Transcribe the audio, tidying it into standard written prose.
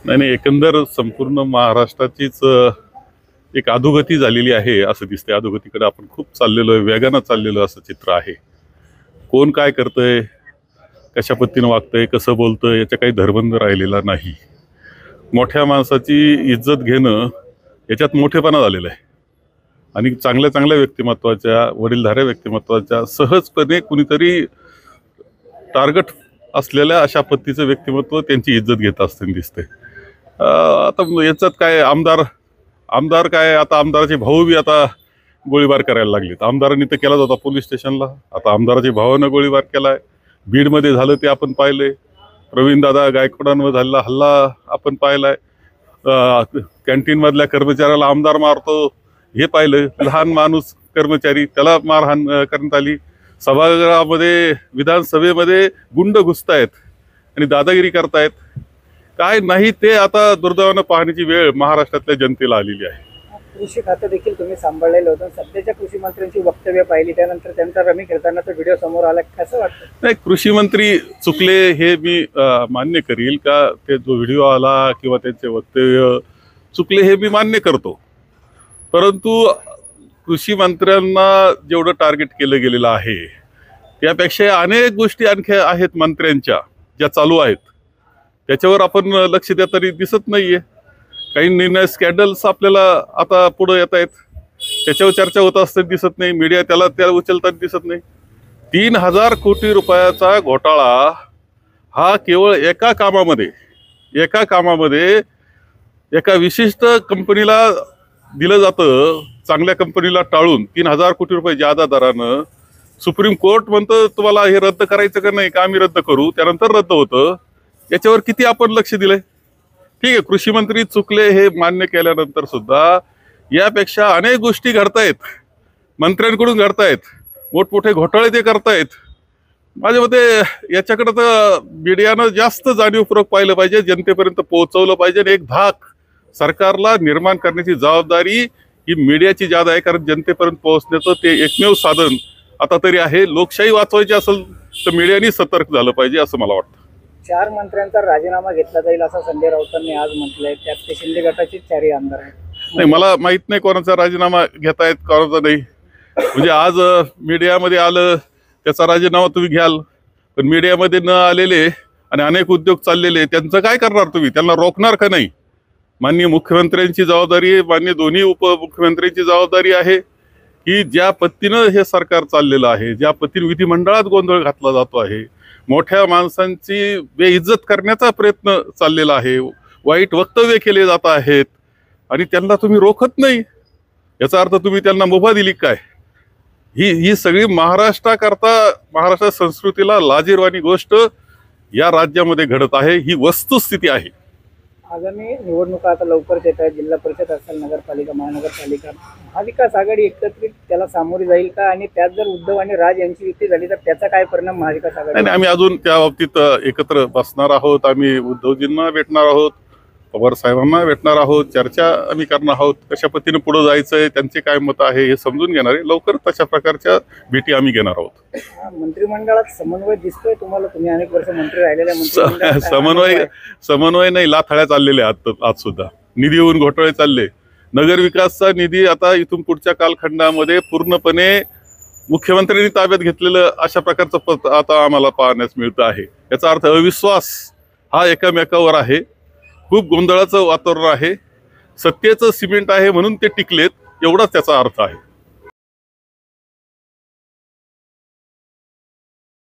नाही, एकंदर संपूर्ण महाराष्ट्राचीच एक अधोगती झालेली आहे असं दिसते. अधोगतीकडे आपण खूप चाललेलो आहे, वेगानं चाललेलो असं चित्र आहे. कोण काय करतंय, कशा पद्धतीनं वागतंय, कसं बोलतंय याचा काही धरबंध राहिलेला नाही. मोठ्या माणसाची इज्जत घेणं याच्यात मोठेपणा झालेला आहे आणि चांगल्या चांगल्या व्यक्तिमत्वाच्या, वडीलधाऱ्या व्यक्तिमत्वाच्या सहजपणे कुणीतरी टार्गेट असलेल्या अशा पद्धतीचं व्यक्तिमत्व त्यांची इज्जत घेत असताना दिसते. आता याच्यात काय आमदार काय, आता आमदाराचे भाऊ बी आता गोळीबार करायला लागलेत. आमदारांनी तर केलाच होता पोलीस स्टेशनला, आता आमदाराच्या भावानं गोळीबार केलाय. बीडमध्ये झालं ते आपण पाहिलंय. प्रवीणदादा गायकवाडांवर झालेला हल्ला आपण पाहिलाय. कॅन्टीनमधल्या कर्मचाऱ्याला आमदार मारतो हे पाहिलं. लहान माणूस कर्मचारी त्याला मारहाण करण्यात आली. सभागृहामध्ये, विधानसभेमध्ये गुंड घुसतायत आणि दादागिरी करतायत. काय नाही ते आता दुर्दैवानं पाहण्याची वेळ महाराष्ट्रातल्या जनतेला आलेली आहे. कृषी खातं देखील तुम्ही सांभाळलेलं होतं. सध्याच्या कृषी मंत्र्यांची वक्तव्य पाहिली, त्यानंतर त्यांचा रमी खेळतानाचा व्हिडिओ समोर आला, कसं वाटतं? नाही, कृषी मंत्री चुकले हे मी मान्य करील का, ते जो व्हिडिओ आला किंवा त्यांचे वक्तव्य चुकले हे मी मान्य करतो. परंतु कृषी मंत्र्यांना जेवढं टार्गेट केलं गेलेलं आहे त्यापेक्षा अनेक गोष्टी आणखी आहेत मंत्र्यांच्या ज्या चालू आहेत, त्याच्यावर आपण लक्ष देताना दिसत नाहीये. काही निर्णय स्कॅन्डल्स आपल्याला आता पुढे येत आहेत, त्याच्यावर चर्चा होत असताना दिसत नाही. मीडिया त्या उचलताना दिसत नाही. 3000 कोटी रुपयाचा घोटाळा हा केवळ एका कामामध्ये एका विशिष्ट कंपनीला दिलं जातं, चांगल्या कंपनीला टाळून 3000 कोटी रुपये जादा दरानं. सुप्रीम कोर्ट म्हणतं तुम्हाला हे रद्द करायचं का नाही, का आम्ही रद्द करू, त्यानंतर रद्द होतं. याच्यावर किती आपण लक्ष दिलंय? ठीक आहे, कृषी मंत्री चुकले हे मान्य केल्यानंतर सुद्धा यापेक्षा अनेक गोष्टी घडतायत, मंत्र्यांकडून घडतायत. मोठमोठे घोटाळे ते करतायत. माझ्या मते याच्याकडे तर मीडियानं जास्त जाणीवपूर्वक पाहिलं पाहिजे, जनतेपर्यंत पोहोचवलं पाहिजे. आणि एक धाक सरकारला निर्माण करण्याची जबाबदारी ही मीडियाची ज्यादा आहे, कारण जनतेपर्यंत पोहोचण्याचं ते एकमेव साधन आता तरी आहे. लोकशाही वाचवायची असेल तर मीडियानी सतर्क झालं पाहिजे असं मला वाटतं. 4 मंत्र्यांचा राजीनामा घेतला जाईल असं संजय राऊतांनी आज म्हटलंय. त्यात ते शिंदे गटाचे 4 आमदार आहेत. नाही, मला माहित नाही कोणाचा राजीनामा घेतायत, कोणाचा नाही. म्हणजे आज मीडियामध्ये आलं त्याचा राजीनामा तुम्ही घ्याल, पण मीडियामध्ये न आलेले आणि अनेक उद्योग चाललेले त्यांचं काय करणार तुम्ही? त्यांना रोखणार का नाही? माननीय मुख्यमंत्र्यांची जबाबदारी आहे, माननीय दोन्ही उपमुख्यमंत्र्यांची जबाबदारी आहे की ज्या पद्धतीनं हे सरकार चाललेलं आहे, ज्या पद्धतीने विधिमंडळात गोंधळ घातला जातो आहे, मोठ्या माणसांची बेइज्जत करण्याचा प्रयत्न चाललेला आहे, वाईट वक्तव्य केले जात आहेत आणि त्यांना तुम्ही रोखत नाही. याचा अर्थ तुम्ही त्यांना मुभा दिली काय? ही सगळी महाराष्ट्र संस्कृतीला लाजिरवाणी गोष्ट या राज्यामध्ये घडत आहे. ही वस्तुस्थिती आहे. आगामी निवडणुका आता लवकरच येत आहेत. जिल्हा परिषद असेल, नगरपालिका, महानगरपालिका, महाविकास आघाडी एकत्रित त्याला सामोरी जाईल का? आणि त्यात जर उद्धव आणि राज यांची युती झाली तर त्याचा काय परिणाम महाविकास आघाडी? नाही, आम्ही अजून त्या बाबतीत एकत्र बसणार आहोत. आम्ही उद्धवजींना भेटणार आहोत, पवार साहेबांना भेटणार आहोत, चर्चा आम्ही करणार आहोत. कशा पद्धतीने पुढे जायचंय, त्यांचे काय मत आहे हे समजून घेणार आहे. लवकर तशा प्रकारच्या भेटी आम्ही घेणार आहोत. मंत्रिमंडळात समन्वय दिसतोय तुम्हाला? तुम्ही अनेक वर्ष मंत्री राहिलेल्या समन्वय नाही, लाथाळ्या चाललेल्या आज सुद्धा. निधी येऊन घोटाळे चालले. नगर विकासचा निधी आता इथून पुढच्या कालखंडामध्ये पूर्णपणे मुख्यमंत्र्यांनी ताब्यात घेतलेलं अशा प्रकारचं पद आता आम्हाला पाहण्यास मिळतं आहे. याचा अर्थ अविश्वास हा एकमेकावर आहे. खूप गोंधळाचं वातावरण आहे. सत्तेचं सिमेंट आहे म्हणून ते टिकलेत, एवढाच त्याचा अर्थ आहे.